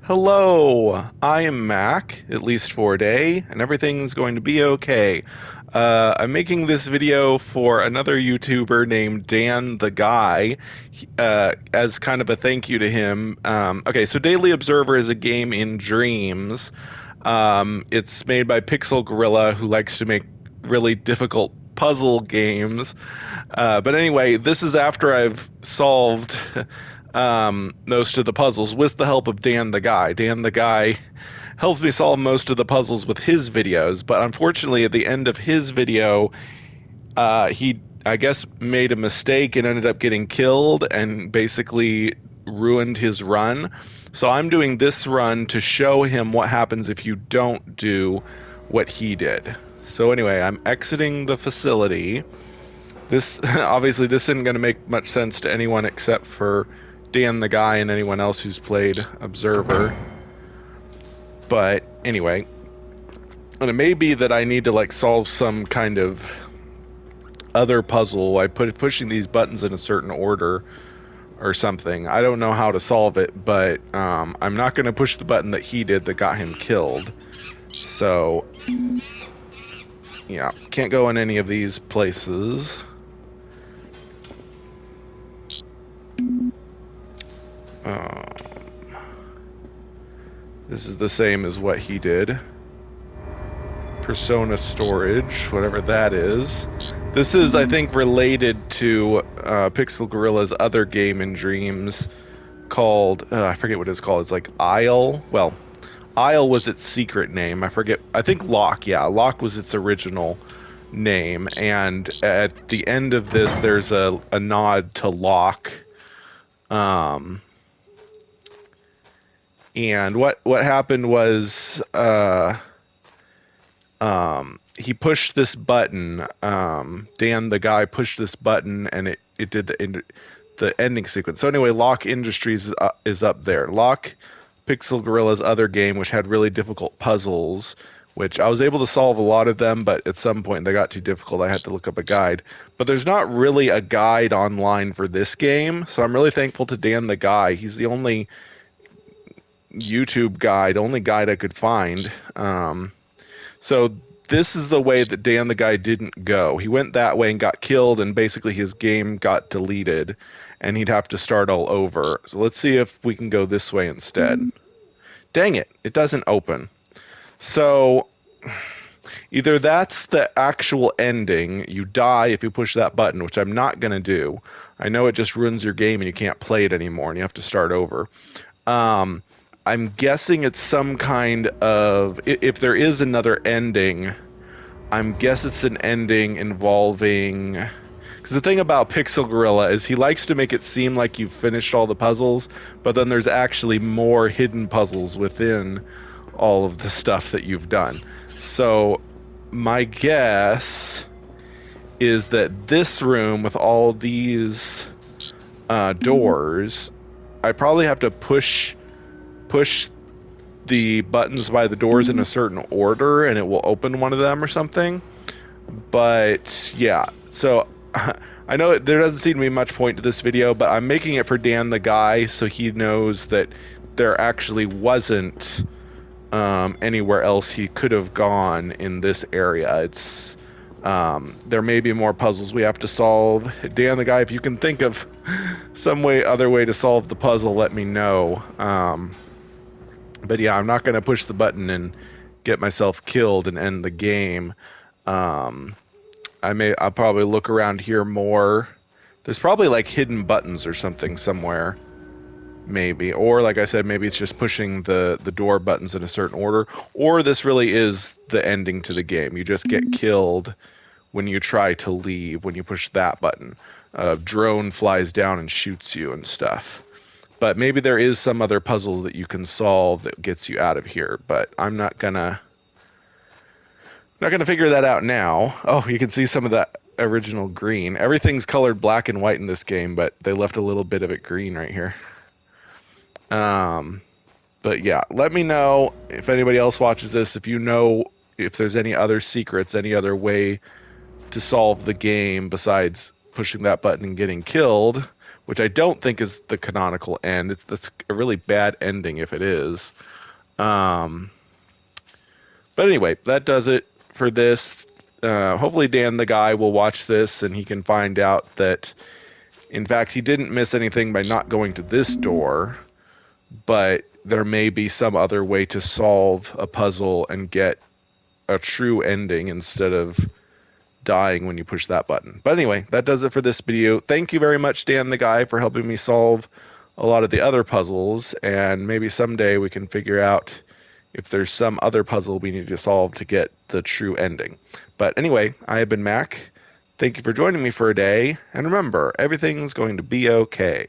Hello, I am Mac, at least for a day, and everything's going to be okay. I'm making this video for another YouTuber named DantheGuy, as kind of a thank you to him. Okay, so Daily Observer is a game in Dreams. It's made by Pixel Gorilla, who likes to make really difficult puzzle games. But anyway, this is after I've solved most of the puzzles with the help of DantheGuy. DantheGuy helps me solve most of the puzzles with his videos, but unfortunately, at the end of his video, he, I guess, made a mistake and ended up getting killed and basically ruined his run. So I'm doing this run to show him what happens if you don't do what he did. So anyway, I'm exiting the facility. This obviously this isn't going to make much sense to anyone except for DantheGuy and anyone else who's played Observer. But anyway, and it may be that I need to like solve some kind of other puzzle. I pushing these buttons in a certain order or something. I don't know how to solve it, but I'm not going to push the button that he did that got him killed. So yeah, can't go in any of these places. This is the same as what he did. Persona storage, whatever that is. This is, I think, related to Pixel Gorilla's other game in Dreams called, I forget what it's called. It's like Isle. Well, Isle was its secret name. I forget. I think Lock. Yeah, Lock was its original name. And at the end of this, there's a nod to Lock. And what happened was he pushed this button. DantheGuy pushed this button, and it did the ending sequence. So anyway, Lock Industries is up there. Lock, Pixel Gorilla's other game, which had really difficult puzzles, which I was able to solve a lot of them, but at some point they got too difficult. I had to look up a guide. But there's not really a guide online for this game, so I'm really thankful to DantheGuy. He's the only YouTube guide, only guide I could find. So this is the way that DantheGuy didn't go. He went that way and got killed, and basically his game got deleted, and he'd have to start all over. So let's see if we can go this way instead. Dang it, it doesn't open. So either that's the actual ending, you die if you push that button, which I'm not going to do. I know it just ruins your game and you can't play it anymore and you have to start over. I'm guessing it's some kind of, if there is another ending, I'm guess it's an ending involving, because the thing about Pixel Gorilla is he likes to make it seem like you've finished all the puzzles, but then there's actually more hidden puzzles within all of the stuff that you've done. So my guess is that this room with all these doors, I probably have to push the buttons by the doors in a certain order and it will open one of them or something. But yeah, so I know there doesn't seem to be much point to this video, but I'm making it for DantheGuy so he knows that there actually wasn't anywhere else he could have gone in this area. It's there may be more puzzles we have to solve. DantheGuy, if you can think of some other way to solve the puzzle, let me know. But yeah, I'm not going to push the button and get myself killed and end the game. I'll probably look around here more. There's probably like hidden buttons or something somewhere, maybe. Or like I said, maybe it's just pushing the door buttons in a certain order. Or this really is the ending to the game. You just get killed when you try to leave, when you push that button. A drone flies down and shoots you and stuff. But maybe there is some other puzzle that you can solve that gets you out of here. But I'm not gonna figure that out now. Oh, you can see some of that original green. Everything's colored black and white in this game, but they left a little bit of it green right here. But yeah, let me know if anybody else watches this, if you know if there's any other secrets, any other way to solve the game besides pushing that button and getting killed, which I don't think is the canonical end. That's a really bad ending if it is. But anyway, that does it for this. Hopefully Dan the guy will watch this and he can find out that, in fact, he didn't miss anything by not going to this door, but there may be some other way to solve a puzzle and get a true ending instead of dying when you push that button. But anyway, that does it for this video. Thank you very much, Dan the guy, for helping me solve a lot of the other puzzles, and maybe someday we can figure out if there's some other puzzle we need to solve to get the true ending. But anyway, I have been Mac. Thank you for joining me for a day, and remember, everything's going to be okay.